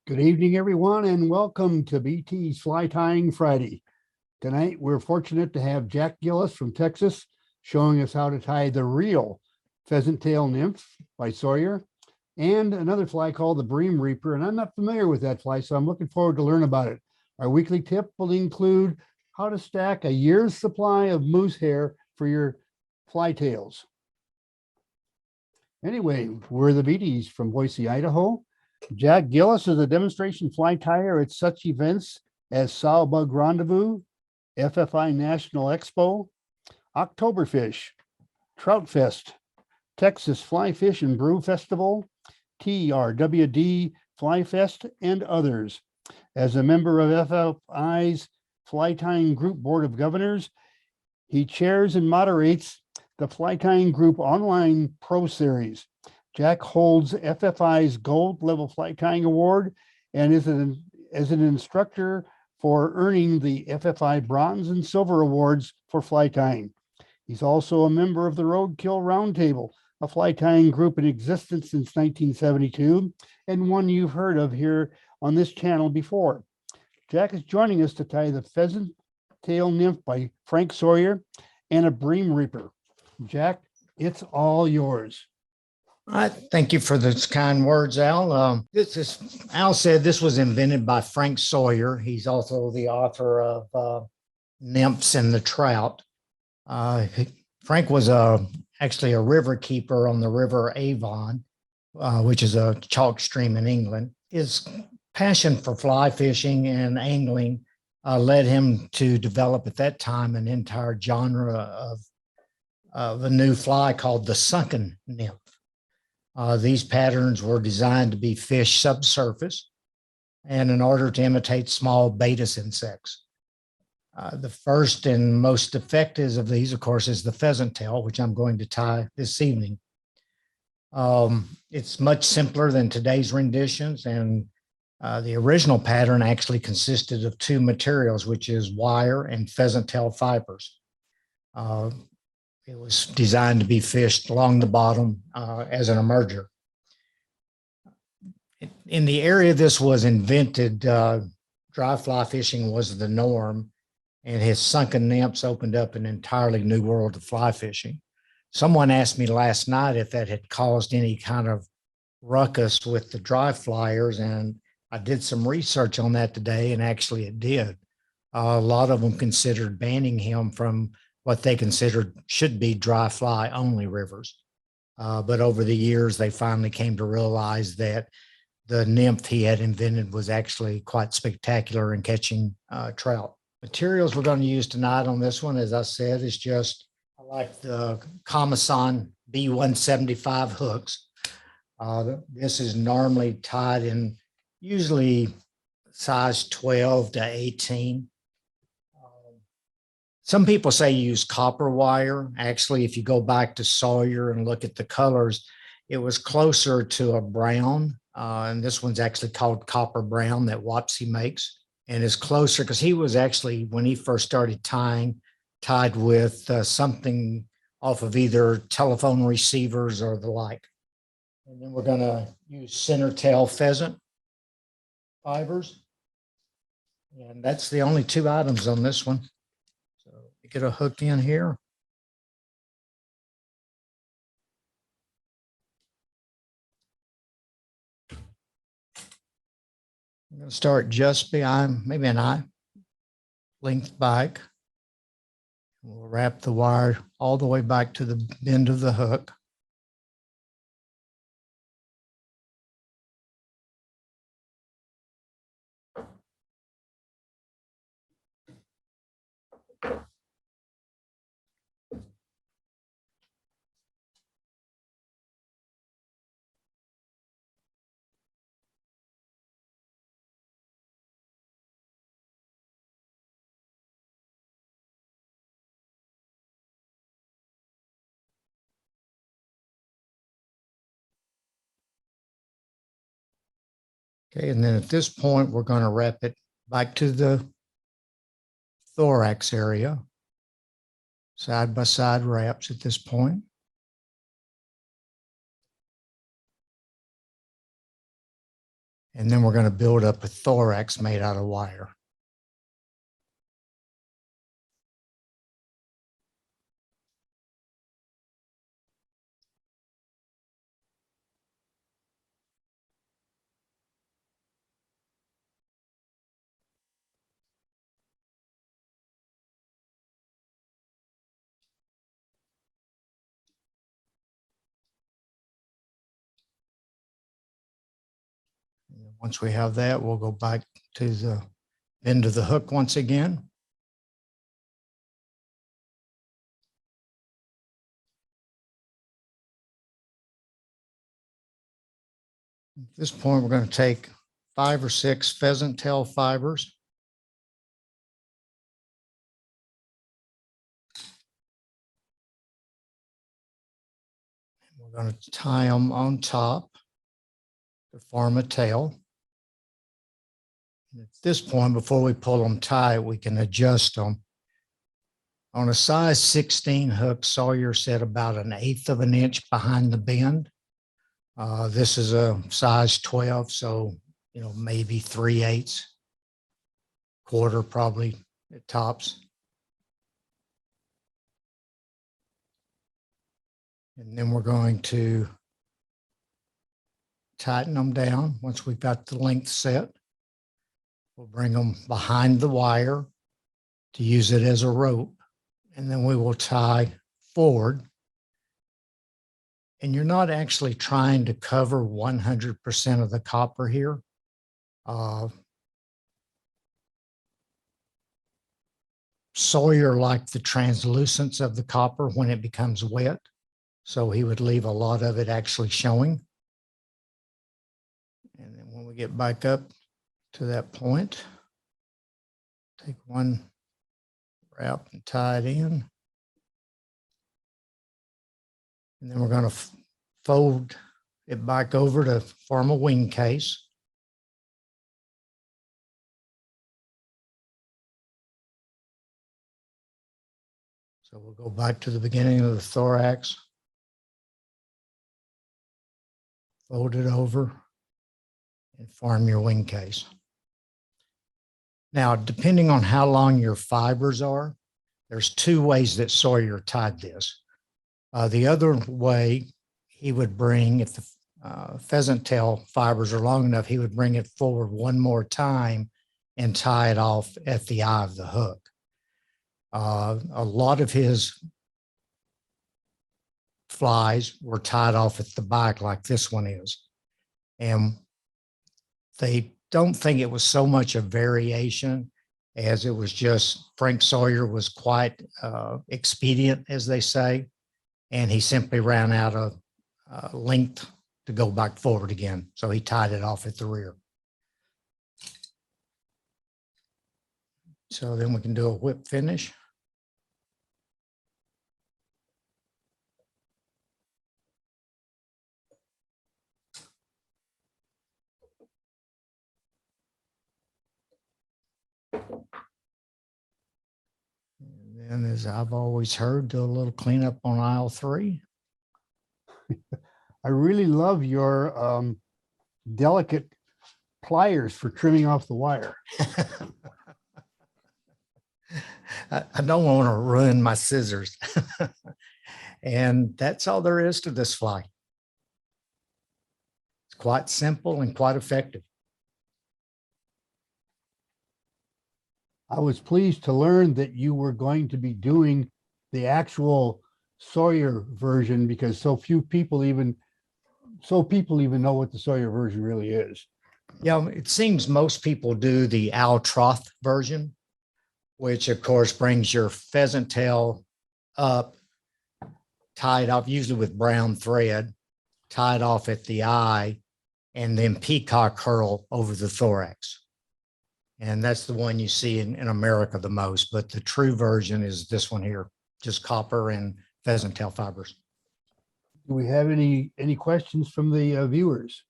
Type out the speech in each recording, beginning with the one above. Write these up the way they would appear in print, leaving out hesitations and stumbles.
Good evening, everyone, and welcome to BT's Fly Tying Friday. Tonight, we're fortunate to have Jack Gillis from Texas showing us how to tie the real pheasant tail nymph by Sawyer and another fly called the Brim Reaper. And I'm not familiar with that fly, so I'm looking forward to learn about it. Our weekly tip will include how to stack a year's supply of moose hair for your fly tails. Anyway, we're the BTs from Boise, Idaho. Jack Gillis is a demonstration fly tyer at such events as Sow Bug Rendezvous, FFI National Expo, Oktoberfish, Trout Fest, Texas Fly Fish and Brew Festival, TRWD Fly Fest, and others. As a member of FFI's Fly Tying Group Board of Governors, he chairs and moderates the Fly Tying Group Online Pro Series. Jack holds FFI's Gold Level Fly Tying Award and is an instructor for earning the FFI Bronze and Silver Awards for fly tying. He's also a member of the Roadkill Roundtable, a fly tying group in existence since 1972, and one you've heard of here on this channel before. Jack is joining us to tie the Pheasant Tail Nymph by Frank Sawyer and a Brim Reaper. Jack, it's all yours. Thank you for those kind words, Al. Al said this was invented by Frank Sawyer. He's also the author of Nymphs and the Trout. Frank was actually a river keeper on the River Avon, which is a chalk stream in England. His passion for fly fishing and angling led him to develop at that time an entire genre of a new fly called the sunken nymph. These patterns were designed to be fished subsurface and in order to imitate small Baetis insects. The first and most effective of these, of course, is the pheasant tail, which I'm going to tie this evening. It's much simpler than today's renditions, and the original pattern actually consisted of two materials, which is wire and pheasant tail fibers. It was designed to be fished along the bottom as an emerger. In the area this was invented, dry fly fishing was the norm, and his sunken nymphs opened up an entirely new world of fly fishing. Someone asked me last night if that had caused any kind of ruckus with the dry flyers, and I did some research on that today, and actually it did. A lot of them considered banning him from what they considered should be dry fly only rivers. But over the years, they finally came to realize that the nymph he had invented was actually quite spectacular in catching trout. Materials we're going to use tonight on this one, as I said, is just I like the Kamasan B175 hooks. This is normally tied in usually size 12 to 18. Some people say use copper wire. Actually, if you go back to Sawyer and look at the colors, it was closer to a brown. And this one's actually called copper brown that Wapsie makes. And is closer because he was actually, when he first started tying, tied with something off of either telephone receivers or the like. And then we're going to use center tail pheasant fibers. And that's the only two items on this one. Get a hook in here. I'm going to start just behind, maybe an eye length back. We'll wrap the wire all the way back to the bend of the hook. Okay, and then at this point, we're going to wrap it back to the thorax area. Side by side wraps at this point. And then we're going to build up a thorax made out of wire. And once we have that, we'll go back to the end of the hook once again. At this point, we're going to take 5 or 6 pheasant tail fibers. We're going to tie them on top to form a tail. And at this point, before we pull them tight, we can adjust them. On a size 16 hook, Sawyer said about 1/8 of an inch behind the bend. This is a size 12, so, maybe 3/8, quarter probably at tops. And then we're going to tighten them down. Once we've got the length set, we'll bring them behind the wire to use it as a rope. And then we will tie forward. And you're not actually trying to cover 100% of the copper here. Sawyer liked the translucence of the copper when it becomes wet, so he would leave a lot of it actually showing. And then when we get back up to that point, take one wrap and tie it in. And then we're going to fold it back over to form a wing case. So we'll go back to the beginning of the thorax, fold it over, and form your wing case. Now, depending on how long your fibers are, there's 2 ways that Sawyer tied this. The other way, he would bring, if the pheasant tail fibers are long enough, he would bring it forward one more time and tie it off at the eye of the hook. A lot of his flies were tied off at the back like this one is. And they don't think it was so much a variation as it was just Frank Sawyer was quite expedient, as they say. And he simply ran out of length to go back forward again. So he tied it off at the rear. So then we can do a whip finish. And then, as I've always heard, do a little cleanup on aisle 3. I really love your delicate pliers for trimming off the wire. I don't want to ruin my scissors. And that's all there is to this fly. It's quite simple and quite effective. I was pleased to learn that you were going to be doing the actual Sawyer version because so people even know what the Sawyer version really is. Yeah, it seems most people do the Al Troth version, which of course brings your pheasant tail up, tied off, usually with brown thread, tied off at the eye, and then peacock curl over the thorax. And that's the one you see in America the most, but the true version is this one here, just copper and pheasant tail fibers. Do we have any questions from the viewers?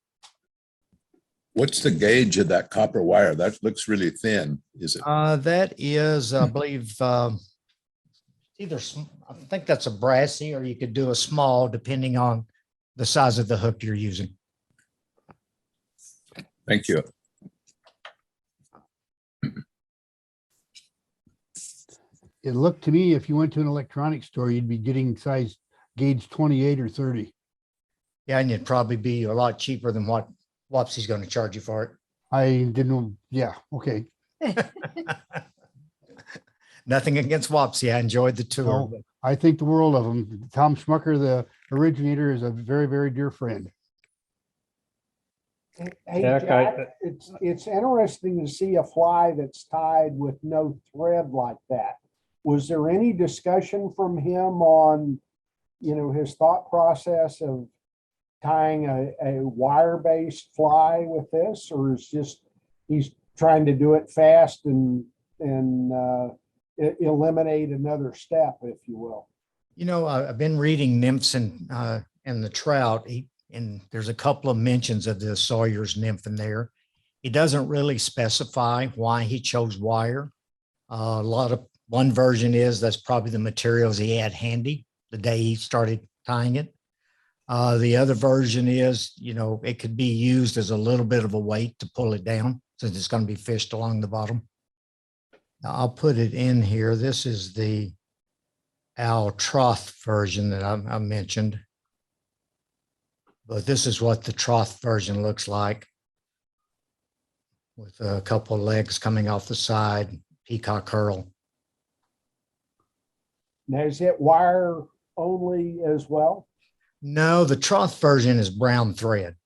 What's the gauge of that copper wire? That looks really thin, is it? That is, I believe, I think that's a brassy, or you could do a small, depending on the size of the hook you're using. Thank you. It looked to me, if you went to an electronics store, you'd be getting size gauge 28 or 30. Yeah, and it'd probably be a lot cheaper than what Wapsi's going to charge you for I didn't, yeah, okay. it. Nothing against Wapsi. I enjoyed the tour. No, But I think the world of them. Tom Schmucker, the originator, is a very, very dear friend. Hey, Jack, Jack, it's interesting to see a fly that's tied with no thread like that. Was there any discussion from him on, his thought process of tying a wire-based fly with this, or is just he's trying to do it fast and eliminate another step, if you will? I've been reading nymphs and the trout. And there's a couple of mentions of the Sawyer's nymph in there. He doesn't really specify why he chose wire. One version is that's probably the materials he had handy the day he started tying it. The other version is, it could be used as a little bit of a weight to pull it down since it's going to be fished along the bottom. Now, I'll put it in here. This is the Al Troth version that I mentioned. But this is what the trough version looks like, with a couple of legs coming off the side, peacock curl. Now, is it wire only as well? No, the trough version is brown thread.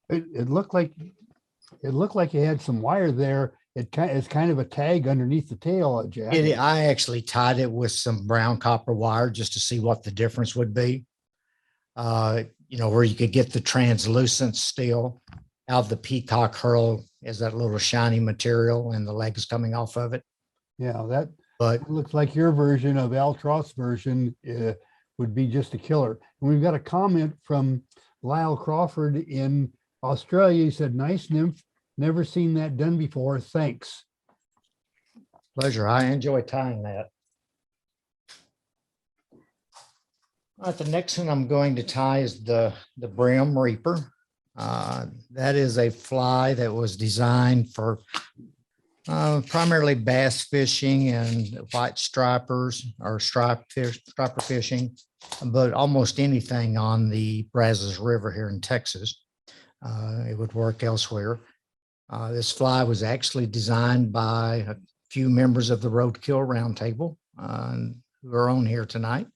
It looked like it had some wire there. It's kind of a tag underneath the tail, Jack. I actually tied it with some brown copper wire just to see what the difference would be. Where you could get the translucent still out of the peacock curl as that little shiny material and the legs coming off of it. Yeah, that But looks like your version of Al Troth's version would be just a killer. And we've got a comment from Lyle Crawford in Australia. He said, "Nice nymph. Never seen that done before. Thanks." pleasure. I enjoy tying that. All right, the next one I'm going to tie is the Brim Reaper. That is a fly that was designed for primarily bass fishing and white stripers or striper fishing, but almost anything on the Brazos River here in Texas. It would work elsewhere. This fly was actually designed by a few members of the Roadkill Roundtable who are on here tonight.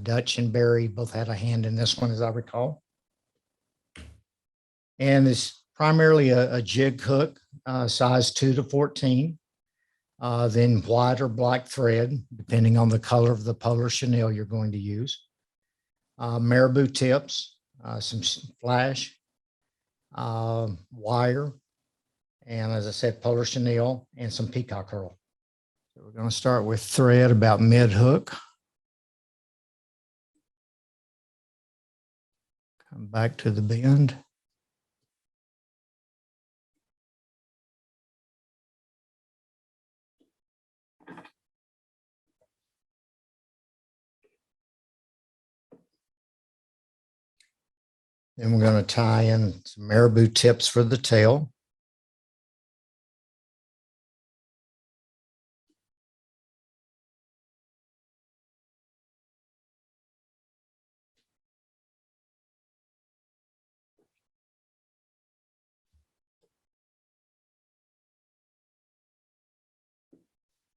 Dutch and Barry both had a hand in this one, as I recall. And it's primarily a jig hook, size 2 to 14, then white or black thread, depending on the color of the polar chenille you're going to use. Marabou tips, some flash, wire, and as I said, polar chenille and some peacock curl. So we're going to start with thread about mid hook. Come back to the bend. Then we're going to tie in some marabou tips for the tail.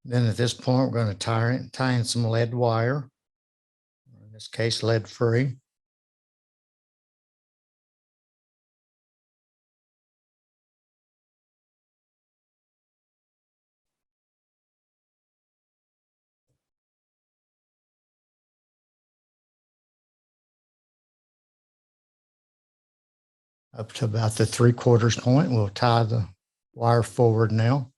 Then at this point, we're going to tie in some lead wire, in this case, lead free. Up to about the 3/4 point, we'll tie the wire forward now.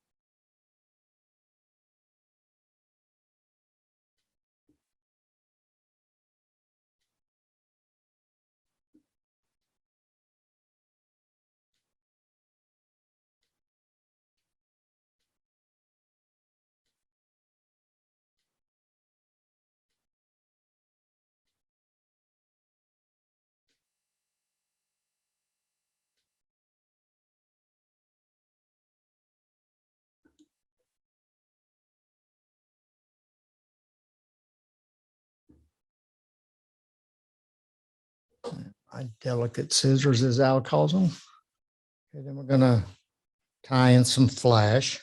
my delicate scissors, as Al calls them. Okay, then we're gonna tie in some flash.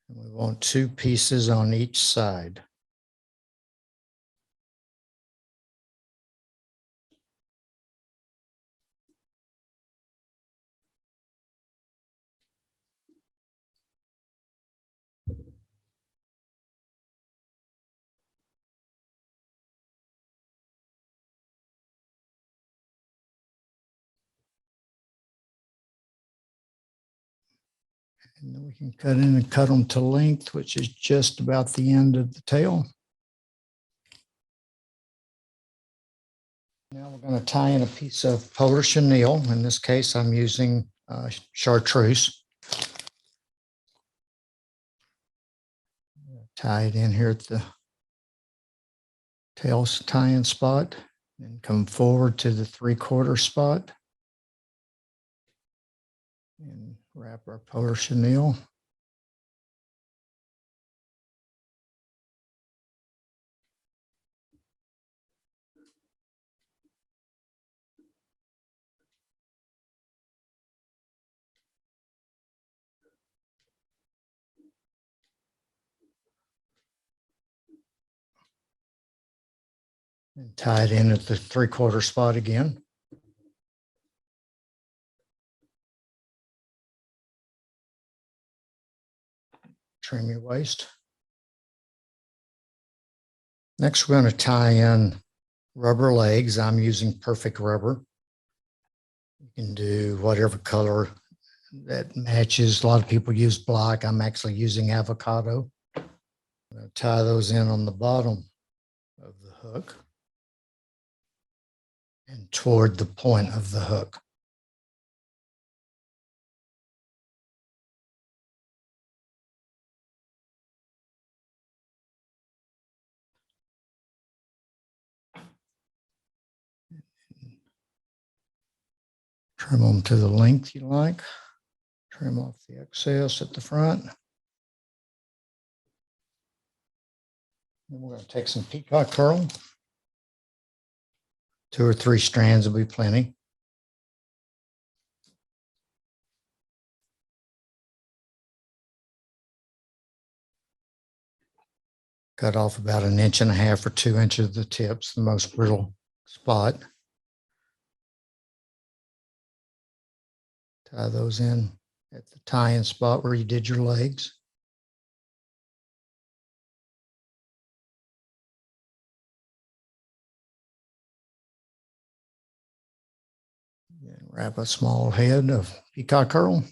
And we want 2 pieces on each side. And then we can cut in and cut them to length, which is just about the end of the tail. Now we're going to tie in a piece of polar chenille. In this case, I'm using chartreuse. Tie it in here at the tail tie-in spot, and come forward to the 3/4 spot and wrap our polar chenille. And tie it in at the 3/4 spot again. Trim your waist. Next, we're going to tie in rubber legs. I'm using perfect rubber. You can do whatever color that matches. A lot of people use black. I'm actually using avocado. I'm going to tie those in on the bottom of the hook and toward the point of the hook. Trim them to the length you like. Trim off the excess at the front. Then we're going to take some peacock curl. 2 or 3 strands will be plenty. Cut off about 1.5 inches or 2 inches of the tips, the most brittle spot. Tie those in at the tie-in spot where you did your legs. Then wrap a small head of peacock curl.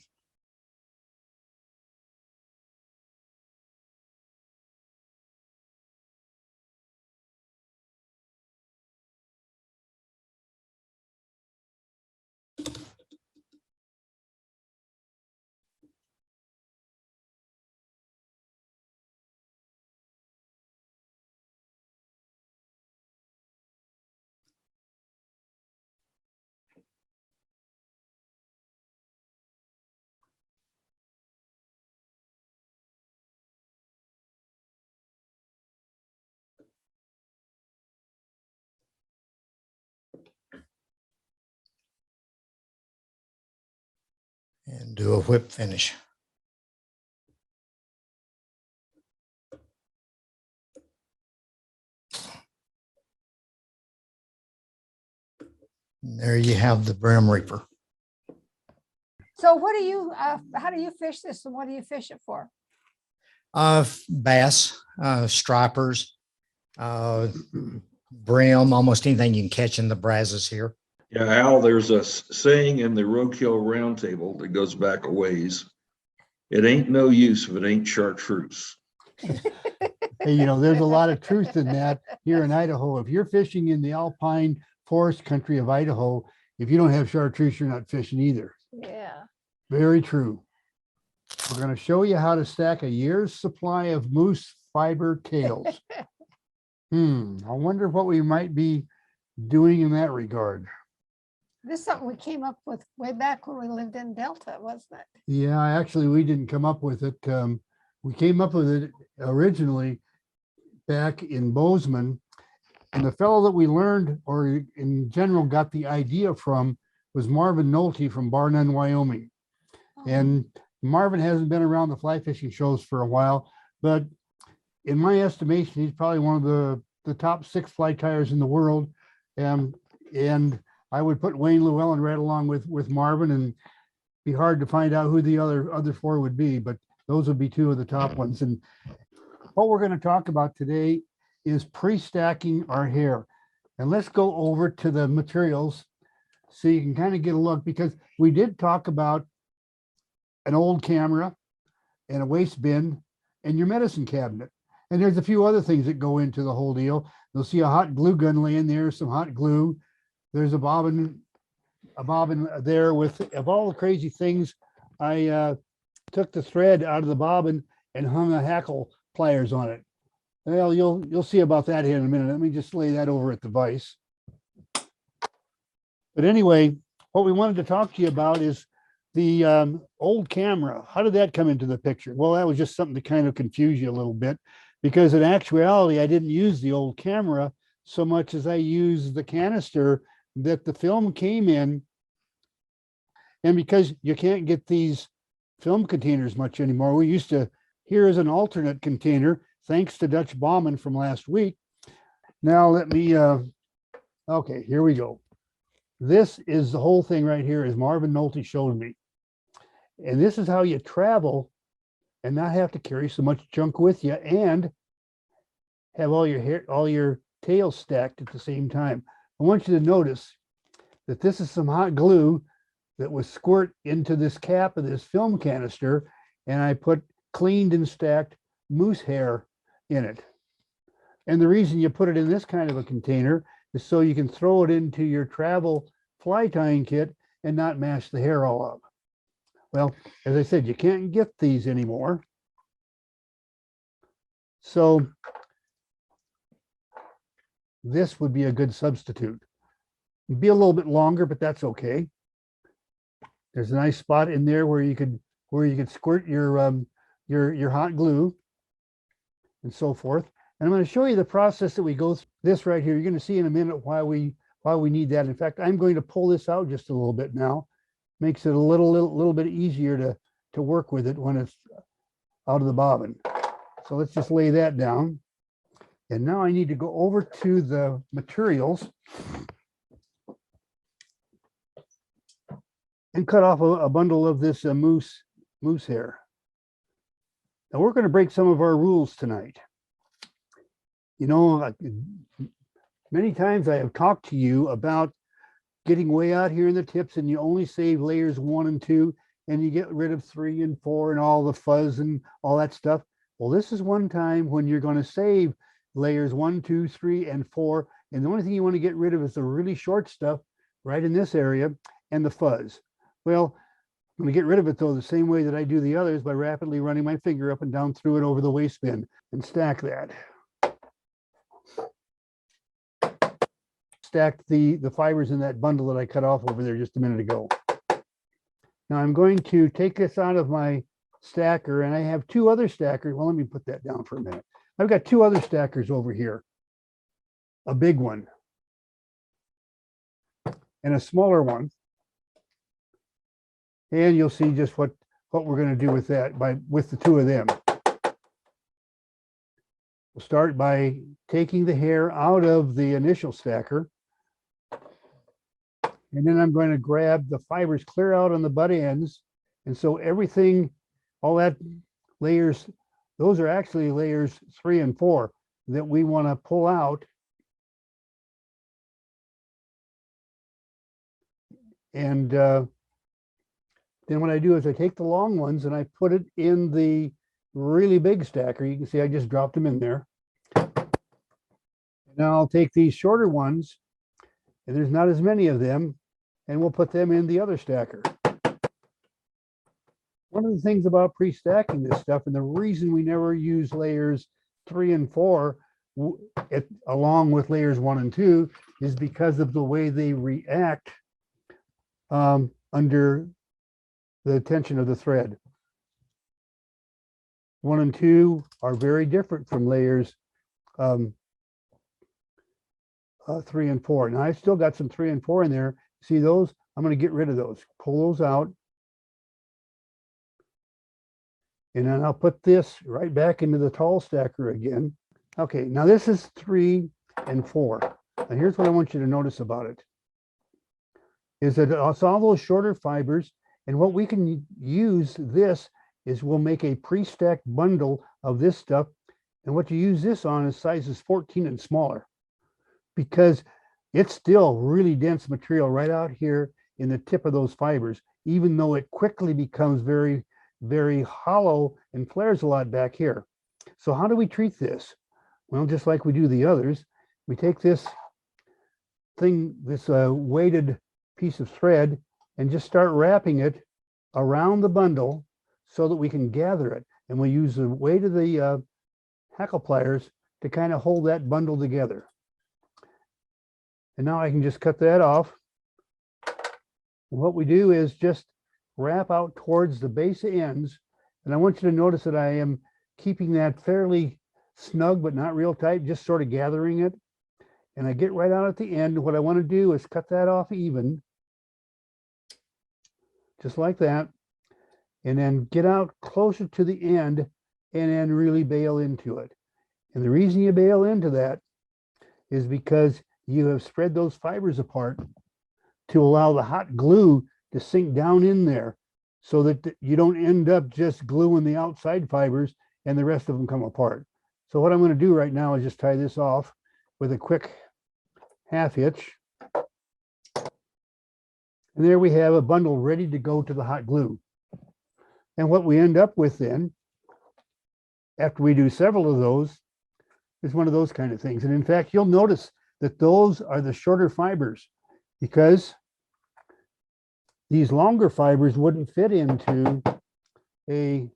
And do a whip finish. And there you have the Brim Reaper. So what do you, how do you fish this and what do you fish it for? Bass, stripers, brim, almost anything you can catch in the brazos here. Yeah, Al, there's a saying in the Roadkill Roundtable that goes back a ways. It ain't no use if it ain't chartreuse. Hey, you know, there's a lot of truth in that here in Idaho. If you're fishing in the alpine forest country of Idaho, if you don't have chartreuse, you're not fishing either. Yeah. Very true. We're going to show you how to stack a year's supply of moose fiber tails. I wonder what we might be doing in that regard. This is something we came up with way back when we lived in Delta, wasn't it? Yeah, actually, we didn't come up with it. We came up with it originally back in Bozeman. And the fellow that we learned, or in general got the idea from, was Marvin Nolte from Bar None, Wyoming. And Marvin hasn't been around the fly fishing shows for a while, but in my estimation, he's probably one of the top 6 fly tyers in the world. And I would put Wayne Llewellyn right along with Marvin, and be hard to find out who the other 4 would be, but those would be 2 of the top ones. And what we're going to talk about today is pre-stacking our hair. And let's go over to the materials so you can kind of get a look, because we did talk about an old camera and a waste bin and your medicine cabinet. And there's a few other things that go into the whole deal. You'll see a hot glue gun laying there, some hot glue. There's a bobbin there with, of all the crazy things, I took the thread out of the bobbin and hung a hackle pliers on it. Well, you'll see about that here in a minute. Let me just lay that over at the vise. But anyway, what we wanted to talk to you about is the old camera. How did that come into the picture? Well, that was just something to kind of confuse you a little bit, because in actuality, I didn't use the old camera so much as I used the canister that the film came in. And because you can't get these film containers much anymore, we used to, here's an alternate container, thanks to Dutch Bauman from last week. Now let me, okay, here we go. This is the whole thing right here, as Marvin Nolte showed me. And this is how you travel and not have to carry so much junk with you and have all your hair, all your tails stacked at the same time. I want you to notice that this is some hot glue that was squirt into this cap of this film canister, and I put cleaned and stacked moose hair in it. And the reason you put it in this kind of a container is so you can throw it into your travel fly tying kit and not mash the hair all up. Well, as I said, you can't get these anymore. So this would be a good substitute. It'd be a little bit longer, but that's okay. There's a nice spot in there where you could squirt your hot glue and so forth. And I'm going to show you the process that we go through. This right here, you're going to see in a minute why we need that. In fact, I'm going to pull this out just a little bit now. Makes it a little bit easier to work with it when it's out of the bobbin. So let's just lay that down. And now I need to go over to the materials and cut off a bundle of this moose hair. Now we're going to break some of our rules tonight. You know, many times I have talked to you about getting way out here in the tips and you only save layers 1 and 2 and you get rid of 3 and 4 and all the fuzz and all that stuff. Well, this is one time when you're going to save layers 1, 2, 3, and 4. And the only thing you want to get rid of is the really short stuff right in this area and the fuzz. Well, I'm going to get rid of it though the same way that I do the others, by rapidly running my finger up and down through it over the waste bin and stack that. Stacked the fibers in that bundle that I cut off over there just a minute ago. Now I'm going to take this out of my stacker, and I have 2 other stackers. Well, let me put that down for a minute. I've got 2 other stackers over here, a big one and a smaller one. And you'll see just what we're going to do with that with the 2 of them. We'll start by taking the hair out of the initial stacker. And then I'm going to grab the fibers clear out on the butt ends. And so everything, all that layers, those are actually layers 3 and 4 that we want to pull out. And then what I do is I take the long ones and I put it in the really big stacker. You can see I just dropped them in there. Now I'll take these shorter ones, and there's not as many of them, and we'll put them in the other stacker. One of the things about pre-stacking this stuff, and the reason we never use layers 3 and 4 along with layers 1 and 2, is because of the way they react under the tension of the thread. 1 and 2 are very different from layers 3 and 4. Now I still got some 3 and 4 in there. See those? I'm going to get rid of those. Pull those out. And then I'll put this right back into the tall stacker again. Okay, now this is 3 and 4. And here's what I want you to notice about it. Is that it's all those shorter fibers. And what we can use this is we'll make a pre-stacked bundle of this stuff. And what you use this on is sizes 14 and smaller, because it's still really dense material right out here in the tip of those fibers, even though it quickly becomes very, very hollow and flares a lot back here. So how do we treat this? Well, just like we do the others, we take this thing, this weighted piece of thread, and just start wrapping it around the bundle so that we can gather it. And we use the weight of the hackle pliers to kind of hold that bundle together. And now I can just cut that off. And what we do is just wrap out towards the base ends. And I want you to notice that I am keeping that fairly snug, but not real tight, just sort of gathering it. And I get right out at the end. What I want to do is cut that off even, just like that. And then get out closer to the end and then really bail into it. And the reason you bail into that is because you have spread those fibers apart to allow the hot glue to sink down in there, so that you don't end up just gluing the outside fibers and the rest of them come apart. So what I'm going to do right now is just tie this off with a quick half hitch. And there we have a bundle ready to go to the hot glue. And what we end up with then, after we do several of those, is one of those kind of things. And in fact, you'll notice that those are the shorter fibers, because these longer fibers wouldn't fit into a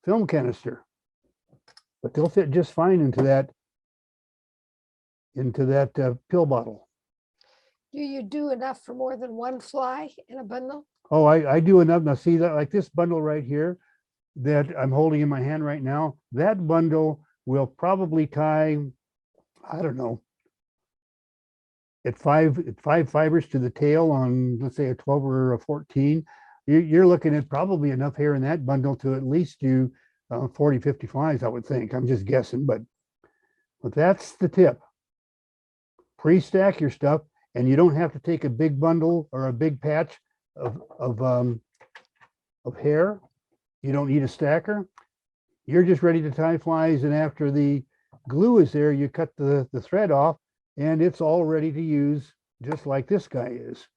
film canister, but they'll fit just fine into that pill bottle. Do you do enough for more than one fly in a bundle? Oh, I do enough. Now see that, like this bundle right here that I'm holding in my hand right now, that bundle will probably tie, I don't know, at five fibers to the tail on, let's say, a 12 or a 14. You're looking at probably enough hair in that bundle to at least do 40, 50 flies, I would think. I'm just guessing, but that's the tip. Pre-stack your stuff, and you don't have to take a big bundle or a big patch of hair. You don't need a stacker. You're just ready to tie flies, and after the glue is there, you cut the thread off, and it's all ready to use, just like this guy is.